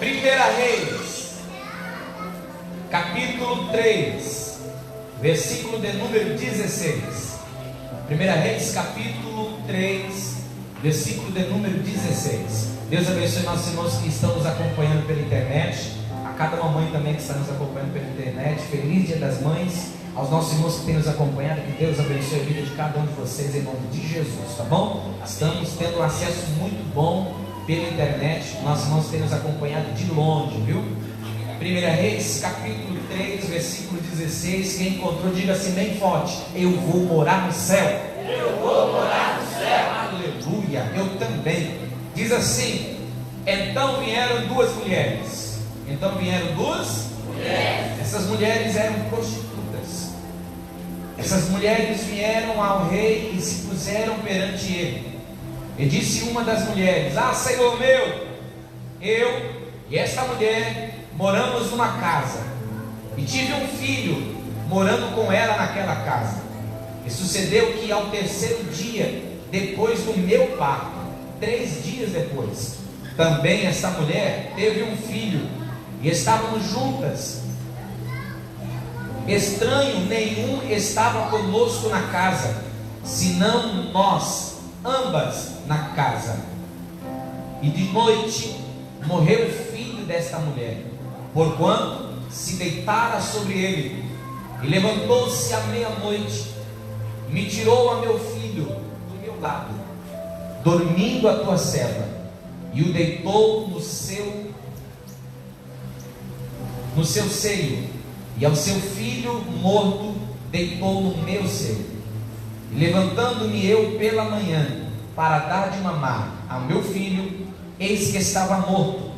Primeira Reis, capítulo 3, versículo de número 16. Primeira Reis, capítulo 3, versículo de número 16. Deus abençoe nossos irmãos que estão nos acompanhando pela internet, a cada mamãe também que está nos acompanhando pela internet. Feliz Dia das Mães. Aos nossos irmãos que têm nos acompanhado, que Deus abençoe a vida de cada um de vocês em nome de Jesus, tá bom? Estamos tendo um acesso muito bom pela internet. Nossos irmãos têm nos acompanhado de longe, viu? Primeira Reis, capítulo 3, versículo 16. Quem encontrou, diga assim bem forte: eu vou morar no céu. Eu vou morar no céu. Aleluia, eu também. Diz assim: então vieram duas mulheres. Essas mulheres eram prostitutas. Essas mulheres vieram ao rei e se puseram perante ele. E disse uma das mulheres: ah, Senhor meu, eu e esta mulher moramos numa casa, e tive um filho morando com ela naquela casa. E sucedeu que ao terceiro dia, depois do meu parto, 3 dias depois, também esta mulher teve um filho, e estávamos juntas. Estranho nenhum estava conosco na casa, senão nós ambas na casa. E de noite morreu o filho desta mulher, porquanto se deitara sobre ele. E levantou-se à meia-noite, e me tirou a meu filho do meu lado, dormindo a tua serva, e o deitou no seu seio, e ao seu filho morto deitou no meu seio. E levantando-me eu pela manhã para dar de mamar ao meu filho, eis que estava morto.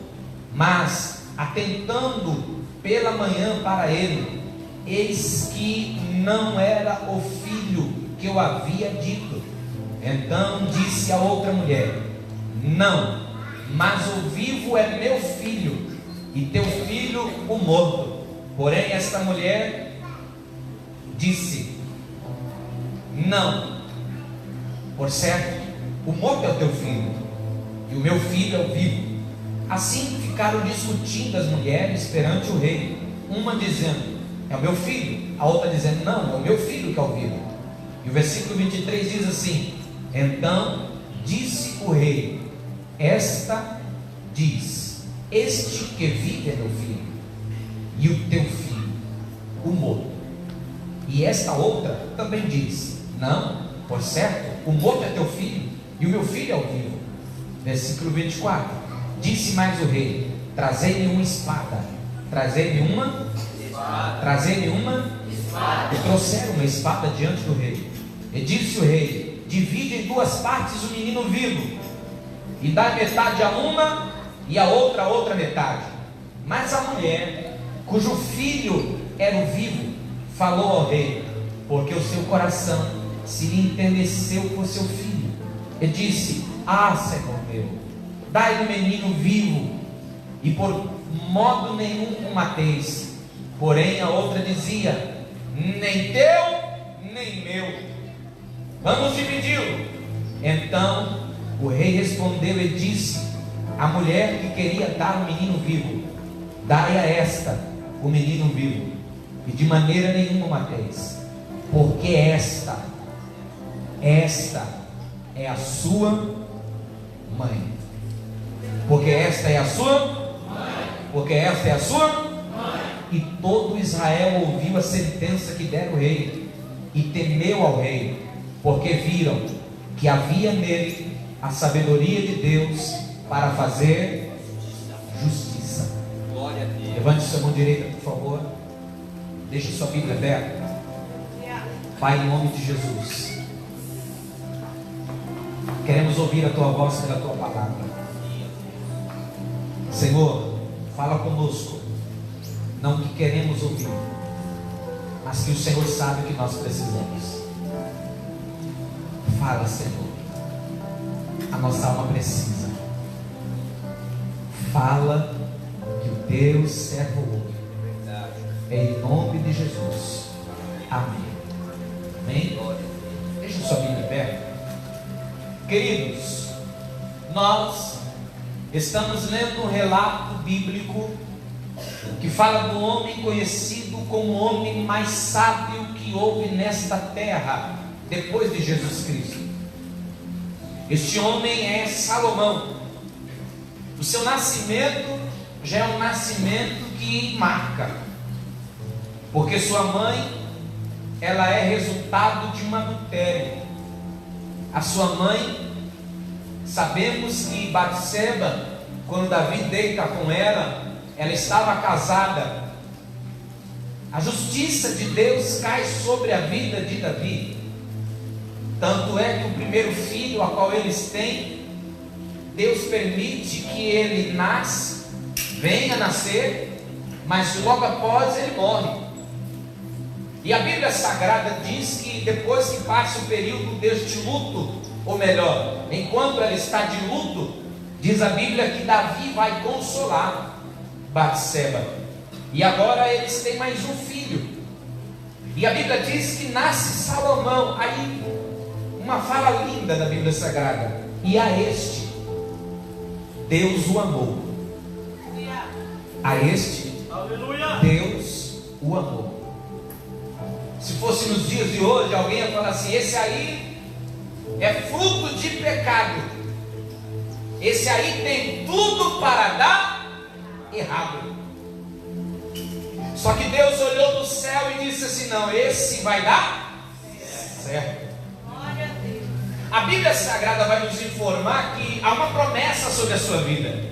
Mas atentando pela manhã para ele, eis que não era o filho que eu havia dito. Então disse a outra mulher: não, mas o vivo é meu filho, e teu filho o morto. Porém esta mulher disse: não, por certo, o morto é o teu filho, e o meu filho é o vivo. Assim ficaram discutindo as mulheres perante o rei, uma dizendo: é o meu filho, a outra dizendo: não, é o meu filho que é o vivo. E o versículo 23 diz assim: então disse o rei: esta diz, este que vive é meu filho, e o teu filho, o morto. E esta outra também diz: não, por certo, o morto é teu filho, e o meu filho é o vivo. Versículo 24: disse mais o rei: trazei-me uma espada. Trazei-me uma espada. E trouxeram uma espada diante do rei. E disse o rei: divide em 2 partes o menino vivo, e dá metade a uma, e a outra metade. Mas a mulher, cujo filho era o vivo, falou ao rei, porque o seu coração se lhe enterneceu por seu filho, e disse: ah, Senhor meu, dai-lhe o menino vivo, e por modo nenhum o mateis. Porém a outra dizia: nem teu, nem meu, vamos dividi-lo. Então o rei respondeu e disse à mulher que queria dar o menino vivo: dai a esta o menino vivo, e de maneira nenhuma o mateis, porque esta é a sua mãe. Porque esta é a sua mãe. Porque esta é a sua mãe. E todo Israel ouviu a sentença que dera o rei, e temeu ao rei, porque viram que havia nele a sabedoria de Deus para fazer justiça. Glória a Deus. Levante sua mão direita, por favor. Deixe sua Bíblia aberta. Pai, em nome de Jesus, queremos ouvir a tua voz pela tua palavra. Senhor, fala conosco, não que queremos ouvir, mas que o Senhor sabe o que nós precisamos. Fala, Senhor, a nossa alma precisa. Fala que o teu servo ouve. Em nome de Jesus. Amém. Amém? Deixa sua Bíblia aberta. Queridos, nós Estamos lendo um relato bíblico que fala do homem conhecido como o homem mais sábio que houve nesta terra, depois de Jesus Cristo. Este homem é Salomão. O seu nascimento já é um nascimento que marca, porque sua mãe, ela é resultado de um adultério. A sua mãe, sabemos que Batseba, quando Davi deita com ela estava casada. A justiça de Deus cai sobre a vida de Davi. Tanto é que o primeiro filho a qual eles têm, Deus permite que ele nasça, venha nascer, mas logo após ele morre. E a Bíblia Sagrada diz que depois que passa o período deste luto, ou melhor, enquanto ela está de luto, diz a Bíblia que Davi vai consolar Batseba. E agora eles têm mais um filho. E a Bíblia diz que nasce Salomão. Aí, uma fala linda da Bíblia Sagrada: e a este Deus o amou. A este Deus o amou. Se fosse nos dias de hoje, alguém ia falar assim: esse aí é fruto de pecado, esse aí tem tudo para dar errado. Só que Deus olhou do céu e disse assim: não, esse vai dar certo. A Bíblia Sagrada vai nos informar que há uma promessa sobre a sua vida,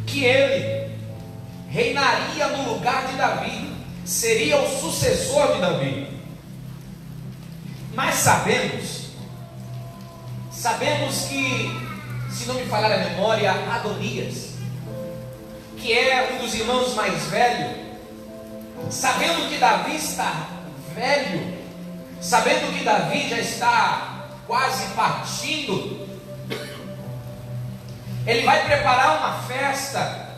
que ele reinaria no lugar de Davi, seria o sucessor de Davi. Mas sabemos que, se não me falhar a memória, Adonias, que é um dos irmãos mais velhos, sabendo que Davi está velho, sabendo que Davi já está quase partindo, ele vai preparar uma festa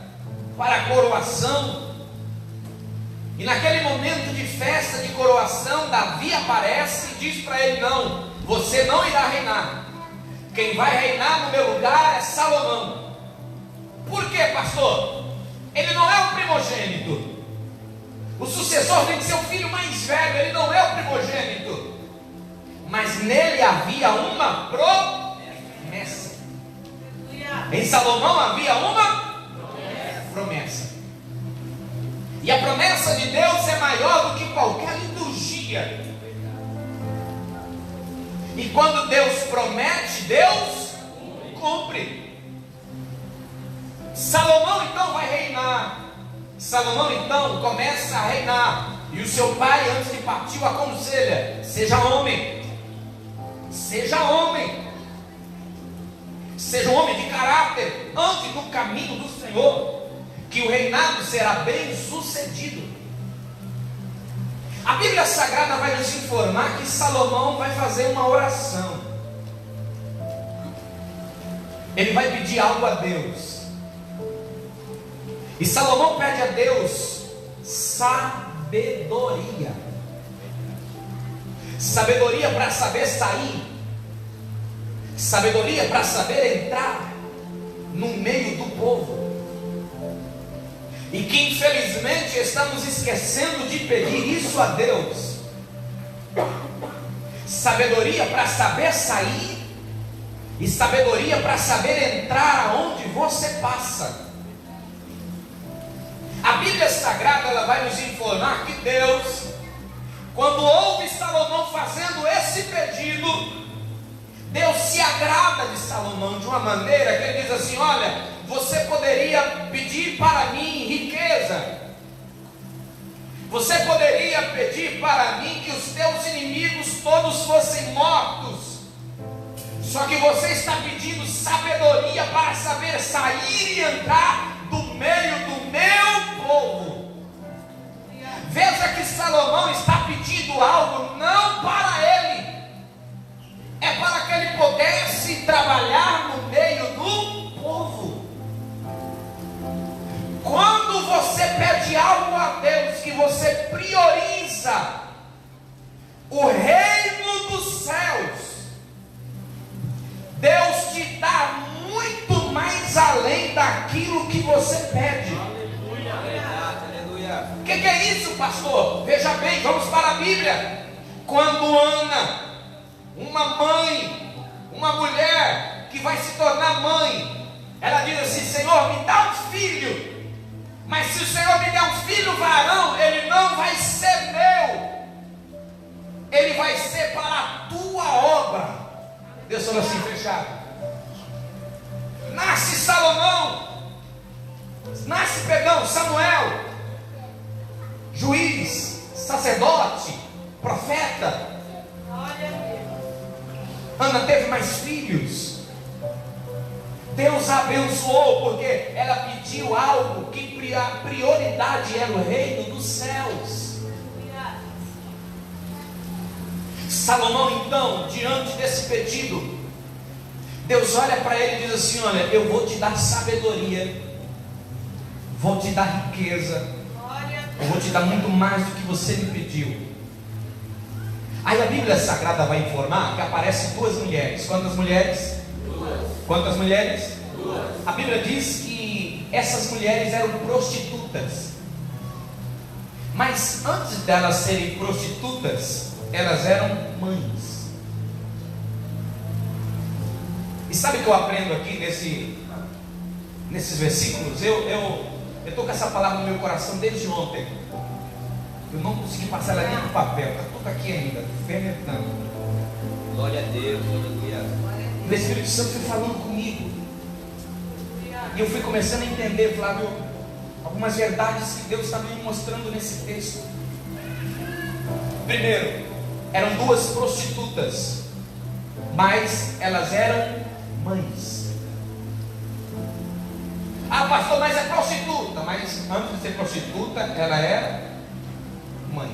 para a coroação. E naquele momento de festa de coroação, Davi aparece e diz para ele: não, você não irá reinar, quem vai reinar no meu lugar é Salomão. Por quê, pastor? Ele não é o primogênito, o sucessor tem que ser o filho mais velho, ele não é o primogênito. Mas nele havia uma promessa. Em Salomão havia uma promessa. E a promessa de Deus é maior do que qualquer liturgia. E quando Deus promete, Deus cumpre. Salomão então vai reinar. Salomão então começa a reinar. E o seu pai, antes de partir, o aconselha: seja homem. Seja homem. Seja um homem de caráter. Ande no caminho do Senhor, que o reinado será bem sucedido. A Bíblia Sagrada vai nos informar que Salomão vai fazer uma oração. Ele vai pedir algo a Deus. E Salomão pede a Deus sabedoria. Sabedoria para saber sair. Sabedoria para saber entrar no meio do povo. E que infelizmente estamos esquecendo de pedir isso a Deus. Sabedoria para saber sair. E sabedoria para saber entrar aonde você passa. A Bíblia Sagrada ela vai nos informar que Deus, quando ouve Salomão fazendo esse pedido, Deus se agrada de Salomão de uma maneira que ele diz assim: olha, você poderia pedir para mim riqueza, você poderia pedir para mim que os teus inimigos todos fossem mortos, só que você está pedindo sabedoria para saber sair e entrar do meio do meu povo. Veja que Salomão está pedindo algo não para ele, é para que ele pudesse trabalhar no meio do povo. Quando você pede algo a Deus, que você prioriza o reino dos céus, Deus te dá muito mais além você pede. Aleluia. O que é isso, pastor? Veja bem, vamos para a Bíblia. Quando Ana, uma mãe, uma mulher que vai se tornar mãe, ela diz assim: Senhor, me dá um filho. Mas se o Senhor me der um filho varão, ele não vai ser meu, ele vai ser para a tua obra. Deus falou assim, fechado. Nasce Samuel, juiz, sacerdote, profeta. Ana teve mais filhos. Deus abençoou porque ela pediu algo que a prioridade era o reino dos céus. Salomão, então, diante desse pedido, Deus olha para ele e diz assim: olha, eu vou te dar sabedoria, vou te dar riqueza, eu vou te dar muito mais do que você me pediu. Aí a Bíblia Sagrada vai informar que aparecem duas mulheres. Quantas mulheres? Quantas mulheres? A Bíblia diz que essas mulheres eram prostitutas. Mas antes delas serem prostitutas, elas eram mães. E sabe o que eu aprendo aqui nesses versículos? Eu estou com essa palavra no meu coração desde ontem. Eu não consegui passar ela nem no papel. Estou aqui ainda, fermentando. Glória a Deus, aleluia. O Espírito Santo foi falando comigo. E eu fui começando a entender, Flávio, algumas verdades que Deus está me mostrando nesse texto. Primeiro, eram duas prostitutas, mas elas eram mães. Ah, pastor, mas é prostituta. Mas antes de ser prostituta, ela era mãe.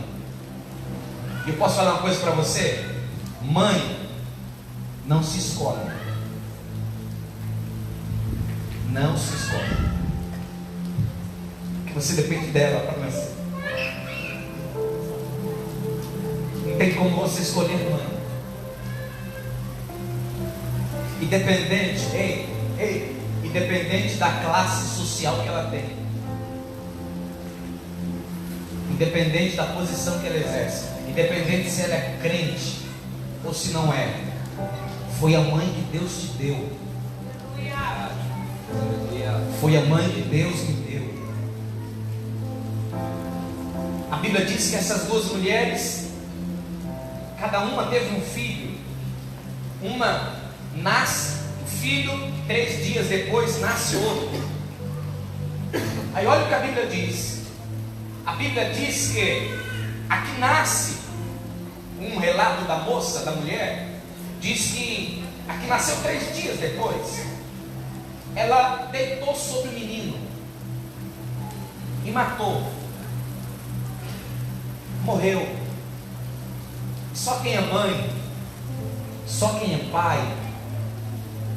E eu posso falar uma coisa para você? Mãe não se escolhe. Não se escolhe. Porque você depende dela para nascer. Não tem como você escolher mãe. Independente da classe social que ela tem, independente da posição que ela exerce, independente se ela é crente ou se não é, foi a mãe que Deus te deu. Foi a mãe que Deus me deu. A Bíblia diz que essas duas mulheres, cada uma teve um filho. Uma nasce, o filho, 3 dias depois nasce outro. Aí olha o que a Bíblia diz. A Bíblia diz que aqui nasce um relato da moça, da mulher. Diz que aqui nasceu 3 dias depois. Ela deitou sobre o menino e matou. Morreu. Só quem é mãe, só quem é pai,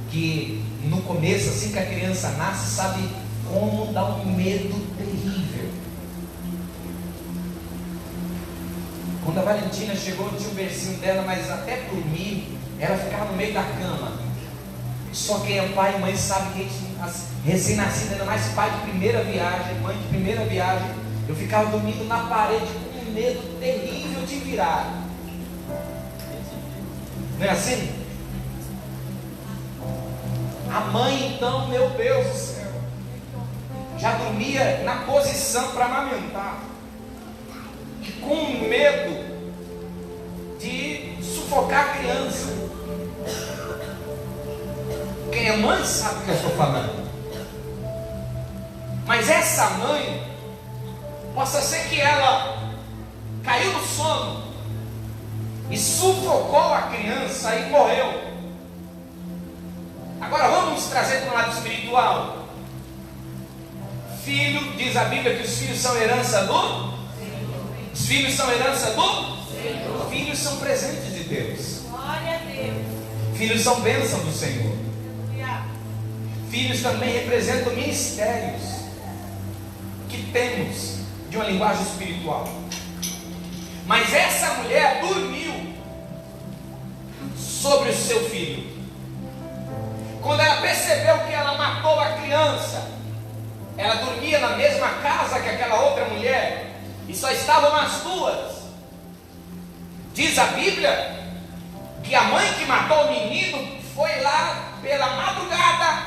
que no começo, assim que a criança nasce, sabe como dá um medo terrível. Quando a Valentina chegou, tinha um bercinho dela, mas até dormir, ela ficava no meio da cama. Só quem é pai e mãe sabe que recém-nascido, ainda mais pai de primeira viagem, mãe de primeira viagem, eu ficava dormindo na parede com um medo terrível de virar. Não é assim? A mãe, então, meu Deus do céu, já dormia na posição para amamentar, com medo de sufocar a criança. Quem é mãe sabe o que eu estou falando. Mas essa mãe, possa ser que ela caiu no sono e sufocou a criança e morreu. Agora vamos trazer para o lado espiritual. Filho, diz a Bíblia que os filhos são herança do? Os filhos são herança do? Filhos são presentes de Deus. Glória a Deus. Filhos são bênção do Senhor. Filhos também representam ministérios que temos de uma linguagem espiritual. Mas essa mulher dormiu sobre o seu filho. Quando ela percebeu que ela matou a criança, ela dormia na mesma casa que aquela outra mulher, e só estavam as duas. Diz a Bíblia que a mãe que matou o menino foi lá pela madrugada,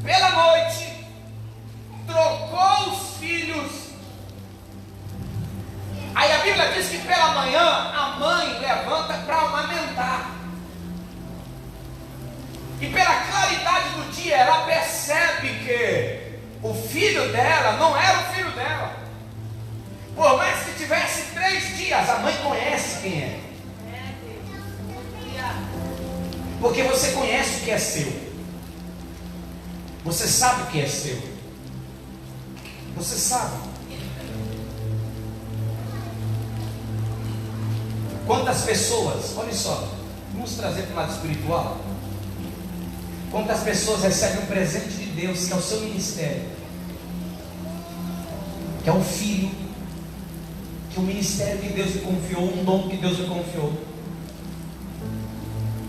pela noite, trocou os filhos. Aí a Bíblia diz que pela manhã a mãe levanta para amamentar. E pela claridade do dia ela percebe que o filho dela não era o filho dela. Por mais que tivesse 3 dias, a mãe conhece quem é. Porque você conhece o que é seu. Você sabe o que é seu. Você sabe. Quantas pessoas, olha só, vamos trazer para o lado espiritual. Quantas pessoas recebem um presente de Deus, que é o seu ministério, que é um filho, que o ministério que Deus lhe confiou, um dom que Deus lhe confiou,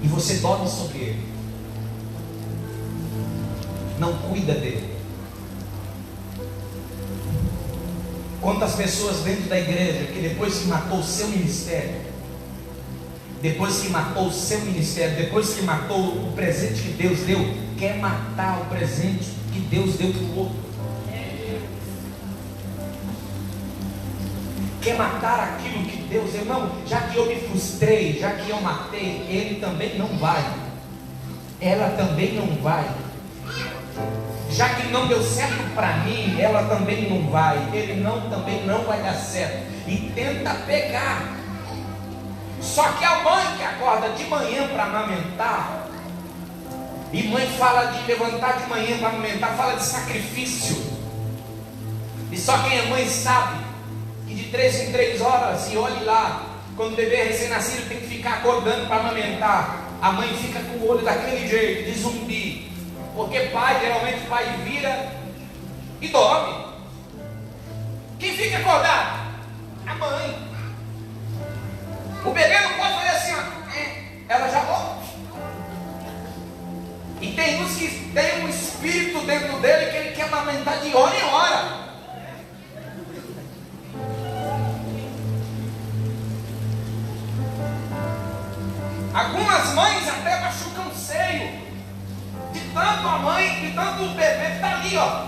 e você dorme sobre ele, não cuida dele. Quantas pessoas dentro da igreja que depois que matou o seu ministério, depois que matou o seu ministério, depois que matou o presente que Deus deu, quer matar o presente que Deus deu para o outro, quer matar aquilo que Deus deu. Não, já que eu me frustrei, já que eu matei, ele também não vai, ela também não vai. Já que não deu certo para mim, ela também não vai, ele também não vai dar certo, e tenta pegar. Só que a mãe que acorda de manhã para amamentar, e mãe fala de levantar de manhã para amamentar, fala de sacrifício, e só quem é mãe sabe que de 3 em 3 horas, e olhe lá, quando o bebê é recém-nascido tem que ficar acordando para amamentar, a mãe fica com o olho daquele jeito, de zumbi, porque pai, geralmente o pai vira e dorme. Quem fica acordado? A mãe. O bebê não pode fazer assim, ó. Ela já... E tem uns que tem um espírito dentro dele que ele quer amamentar de hora em hora. Algumas mães até machucam o seio, de tanto a mãe, de tanto o bebê está ali, ó.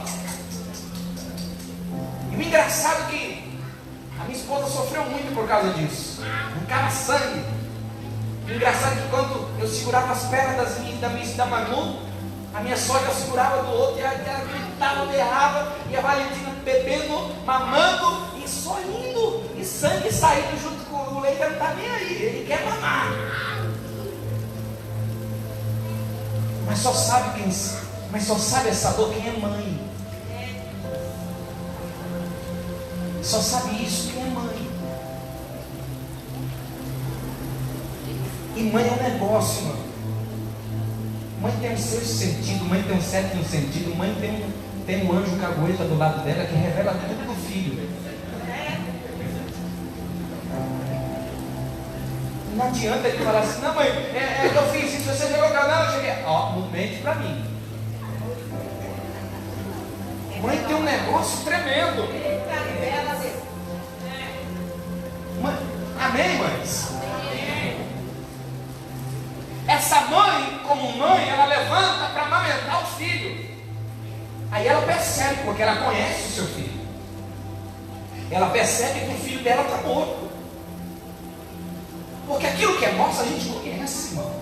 E o engraçado é que a minha esposa sofreu muito por causa disso. Arrancava sangue. O engraçado é que quando eu segurava as pernas da Manu, a minha sogra segurava do outro, e ela gritava, berrava, e a Valentina bebendo, mamando, e só indo, e sangue saindo junto com o leite. Ele não está nem aí, ele quer mamar. Mas só sabe essa dor quem é mãe. Só sabe isso quem é mãe. E mãe é um negócio, mano. Mãe tem um sexto sentido, mãe tem um sétimo sentido, mãe tem um anjo cagueta do lado dela que revela tudo do filho. Não adianta ele falar assim, não mãe, eu fiz isso, você jogou o canal, eu cheguei. Ó, não mente pra mim. Mãe tem um negócio tremendo. Mãe, amém, mães? Essa mãe, como mãe, ela levanta para amamentar o filho. Aí ela percebe, porque ela conhece o seu filho. Ela percebe que o filho dela está morto. Porque aquilo que é nosso a gente conhece, irmão.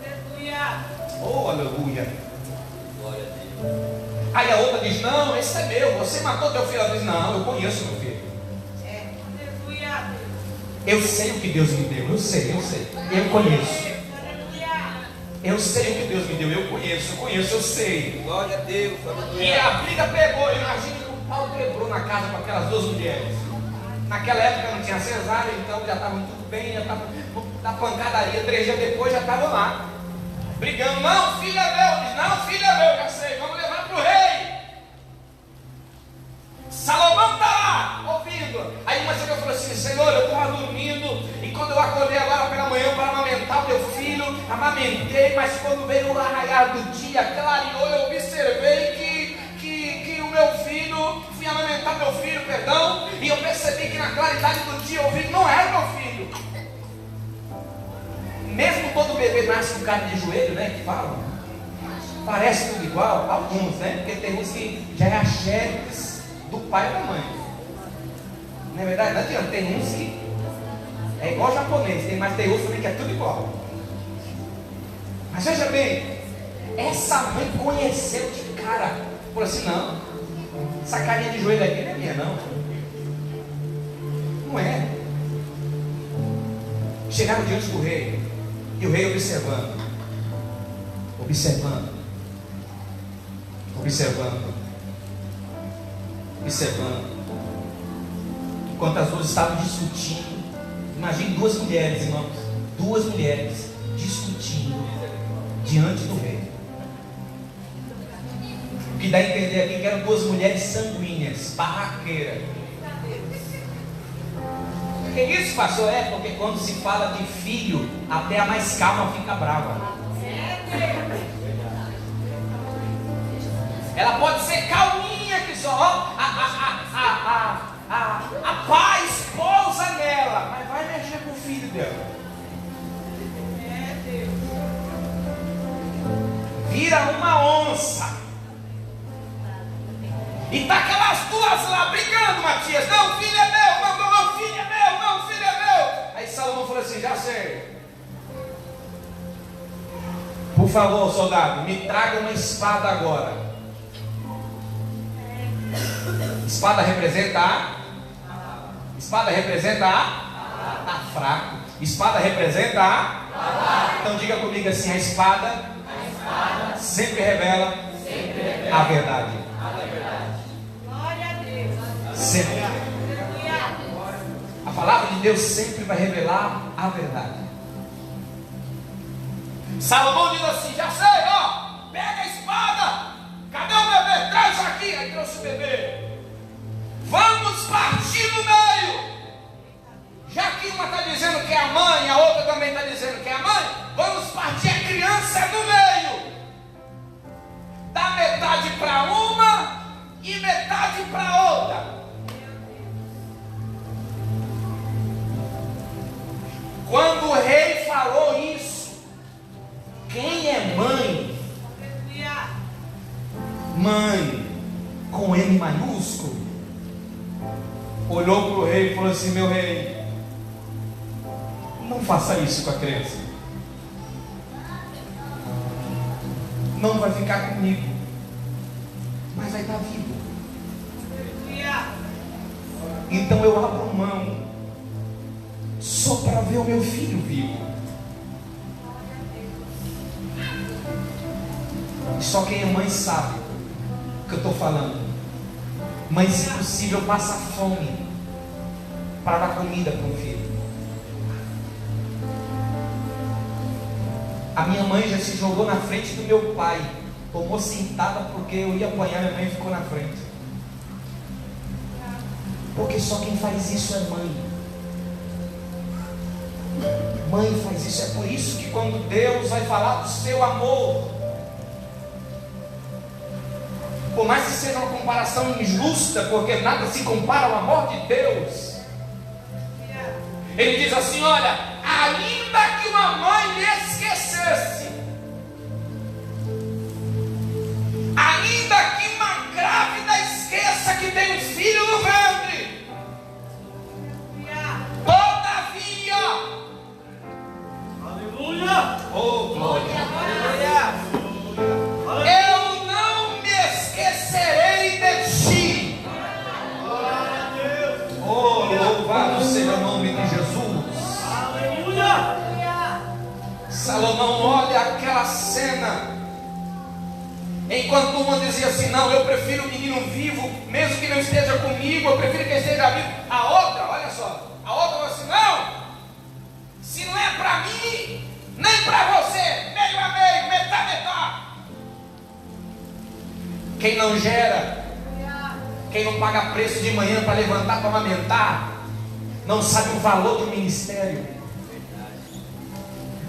Aleluia. Oh, aleluia. Glória a Deus. Aí a outra diz, não, esse é meu, você matou teu filho. Ela diz, não, eu conheço meu filho. Aleluia. Eu sei o que Deus me deu, eu sei. Eu conheço. Eu sei o que Deus me deu, eu conheço, eu sei. Glória a Deus. Aleluia. E a briga pegou, imagina que o pau quebrou na casa com aquelas 2 mulheres. Naquela época não tinha cesárea, então já estavam tudo bem, já estavam na pancadaria. 3 dias depois já estavam lá, brigando. Não, filho é meu. Diz, não, filho é meu, já sei, vamos levar para o rei. Salomão está lá, ouvindo. Aí uma chegou e falou assim, Senhor, eu estava dormindo, e quando eu acordei agora pela manhã para amamentar o meu filho, amamentei, mas quando veio o raiar do dia, clareou, eu observei que amamentar meu filho, perdão, e eu percebi que na claridade do dia eu vi que não era meu filho. Mesmo todo bebê nasce com carne de joelho, né? Que falam, parece tudo igual, alguns, né? Porque tem uns que já é a xeres do pai e da mãe. Não é verdade? Não adianta, tem uns que é igual japonês, mas tem outros também que é tudo igual. Mas veja bem, essa mãe conheceu de cara, falou assim: não, essa carinha de joelho aqui não é minha, não. Não é. Chegaram diante do rei, e o rei observando, enquanto as duas estavam discutindo. Imagine duas mulheres, irmãos, duas mulheres discutindo diante do rei. O que dá a entender aqui que eram duas mulheres sanguíneas, barraqueiras. O que isso, pastor? É porque quando se fala de filho, até a mais calma fica brava. Ela pode ser calminha que só a paz pousa nela, mas vai mexer com o filho dela. Vira uma onça. E tá aquelas duas lá brigando, Matias. Não, filho é meu, não, filho é meu, não, filho é meu. Aí Salomão falou assim: já sei. Por favor, soldado, me traga uma espada agora. Espada representa a? Espada representa a? Tá fraco. Espada representa a? Então diga comigo assim: a espada sempre revela a verdade. Glória a Deus. Sempre. A palavra de Deus sempre vai revelar a verdade. Salomão diz assim: já sei, ó, pega a espada. Cadê o bebê? Traz aqui. Aí trouxe o bebê. Vamos partir no meio. Já que uma está dizendo que é a mãe, a outra também está dizendo que é a mãe, vamos partir a criança no meio. Dá metade para uma e metade para outra. Quando o rei falou isso, quem é mãe? Mãe com M maiúsculo, olhou para o rei e falou assim: meu rei, não faça isso com a criança. Não vai ficar comigo, mas vai estar vivo. Então eu abro mão só para ver o meu filho vivo. Só quem é mãe sabe o que eu estou falando. Mãe, se possível, passa fome para dar comida para o filho. A minha mãe já se jogou na frente do meu pai, tomou sentada porque eu ia apanhar, minha mãe ficou na frente. Porque só quem faz isso é mãe. Mãe faz isso. É por isso que quando Deus vai falar do seu amor, por mais que seja uma comparação injusta, porque nada se compara ao amor de Deus, ele diz assim: olha, ainda que uma mãe me esquecesse, ainda que uma grávida esqueça que tem um filho no ventre, todavia, aleluia, oh glória, eu não me esquecerei de ti. Oh, louvado seja o nome de Jesus. Aleluia. Salomão olha aquela cena, enquanto uma dizia assim: não, eu prefiro o menino vivo, mesmo que não esteja comigo, eu prefiro que ele esteja vivo. A outra, olha só, a outra falou assim: não, se não é para mim, nem para você, meio a meio, metade, metade. Quem não gera, quem não paga preço de manhã para levantar, para amamentar, não sabe o valor de um ministério,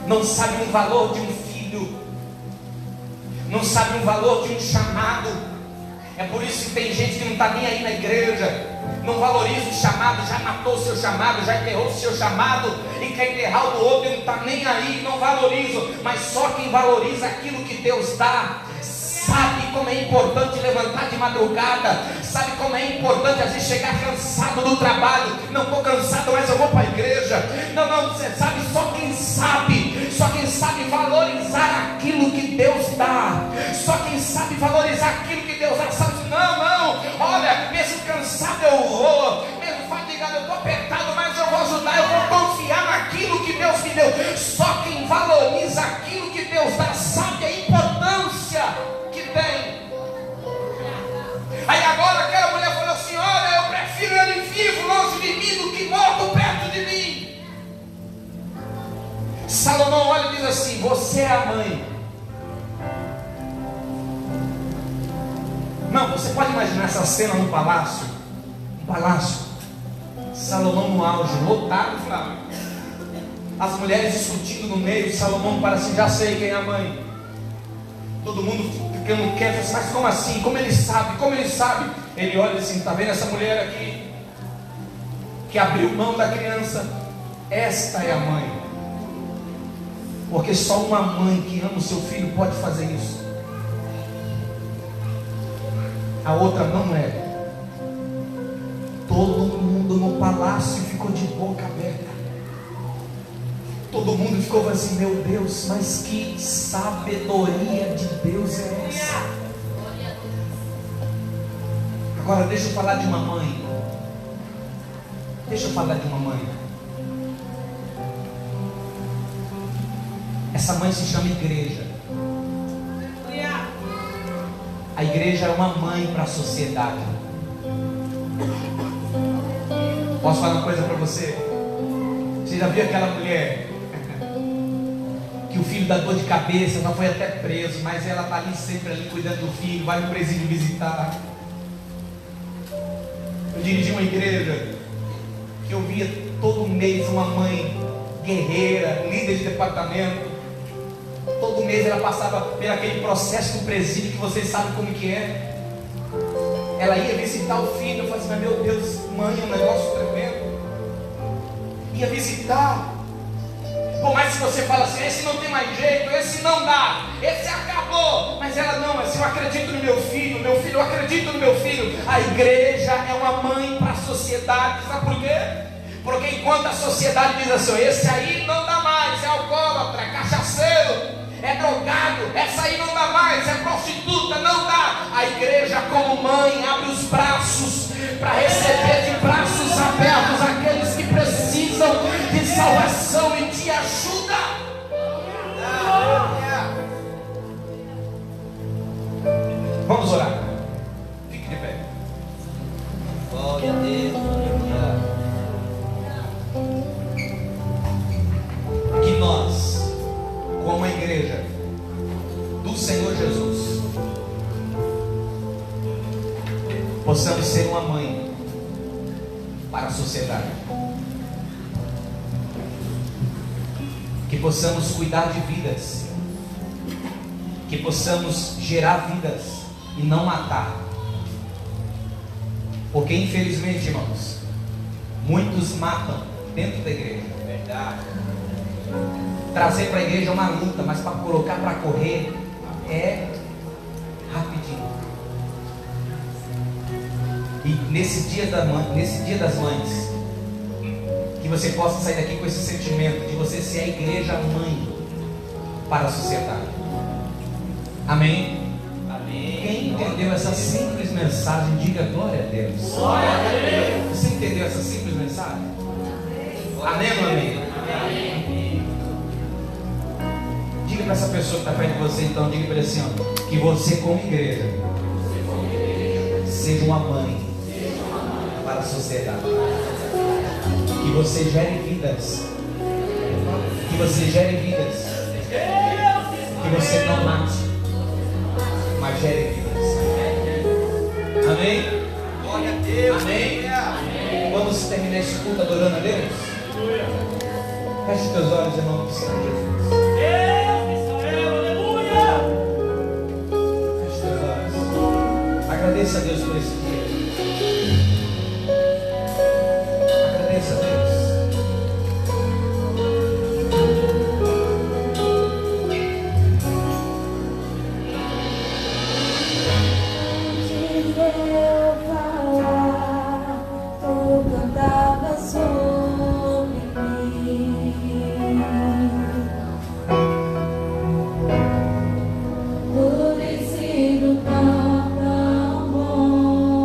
não sabe o valor de um filho, não sabe o valor de um chamado. É por isso que tem gente que não está nem aí na igreja, não valoriza o chamado, já matou o seu chamado, já enterrou o seu chamado e quer enterrar o do outro, e não está nem aí, não valoriza. Mas só quem valoriza aquilo que Deus dá, sabe como é importante levantar de madrugada, sabe como é importante às vezes chegar cansado do trabalho. Não estou cansado, mas eu vou para a igreja. Não, você sabe, só quem sabe valorizar aquilo que Deus dá, só quem sabe valorizar aquilo que Deus dá, sabe? Não, olha, mesmo cansado eu vou, mesmo fatigado eu estou apertado, mas eu vou ajudar, eu vou confiar naquilo que Deus me deu. Só quem valoriza aquilo que Deus dá, sabe a importância que tem. Aí agora aquela mulher falou assim: olha, eu prefiro ele vivo longe de mim do que morto perto de mim. Salomão olha e diz assim: você é a mãe. Não, você pode imaginar essa cena no palácio. Salomão no auge, lotado, Flávio. As mulheres discutindo no meio. Salomão para assim: já sei quem é a mãe. Todo mundo ficando quieto, mas como assim? Como ele sabe? Ele olha assim: está vendo essa mulher aqui que abriu mão da criança? Esta é a mãe. Porque só uma mãe que ama o seu filho pode fazer isso. A outra não é. Todo mundo no palácio ficou de boca aberta. Todo mundo ficou assim: meu Deus, mas que sabedoria de Deus é essa? Agora deixa eu falar de uma mãe. Essa mãe se chama igreja. A igreja é uma mãe para a sociedade. Posso falar uma coisa para você? Você já viu aquela mulher que o filho dá dor de cabeça, não foi até preso, mas ela está ali sempre ali cuidando do filho, vai no presídio visitar. Eu dirigi uma igreja que eu via todo mês uma mãe guerreira, líder de departamento. Todo mês ela passava por aquele processo do presídio que vocês sabem como que é. Ela ia visitar o filho. Eu falei assim: mas meu Deus, mãe, é um negócio tremendo. Ia visitar. Por mais que você fala assim: esse não tem mais jeito, esse não dá, esse acabou. Mas ela não, mas eu acredito no meu filho, eu acredito no meu filho. A igreja é uma mãe para a sociedade. Sabe por quê? Porque enquanto a sociedade diz assim: esse aí não dá mais, é alcoólatra, é cachaceiro, é drogado, essa aí não dá mais, é prostituta, não dá. A igreja, como mãe, abre os braços para receber de braços abertos aqueles que precisam de salvação e te ajuda. Vamos orar. Fique de pé. Glória a Deus, aleluia. Que nós, como a igreja do Senhor Jesus, possamos ser uma mãe para a sociedade, que possamos cuidar de vidas, que possamos gerar vidas e não matar. Porque infelizmente, irmãos, muitos matam dentro da igreja. Verdade. Trazer para a igreja é uma luta, mas para colocar para correr é rapidinho. E nesse dia das mães, que você possa sair daqui com esse sentimento de você ser a igreja mãe para a sociedade. Amém? Amém. Quem entendeu essa simples mensagem, diga glória a Deus. Glória a Deus. Você entendeu essa simples mensagem? Amém, meu amigo? Amém. Diga para essa pessoa que está perto de você, então, diga para ele assim: ó, que você, como igreja, seja uma mãe para a sociedade. Que você gere vidas. Que você gere vidas. Que você não mate, mas gere vidas. Amém? Glória a Deus. Amém? Amém. Vamos terminar esse culto adorando a Deus? Feche os teus olhos, irmão, que Senhor Jesus. Feche os teus olhos. Agradeça. Agradeça a Deus por esse dia. Agradeça a Deus. Tu cantava sobre mim, por ensino tão bom.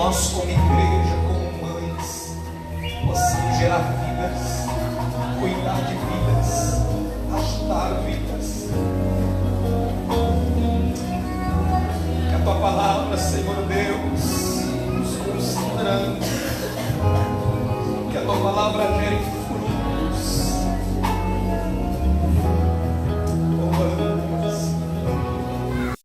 nós, como igreja, como mães, possamos gerar vidas, cuidar de vidas, ajudar vidas. Que a tua palavra, Senhor,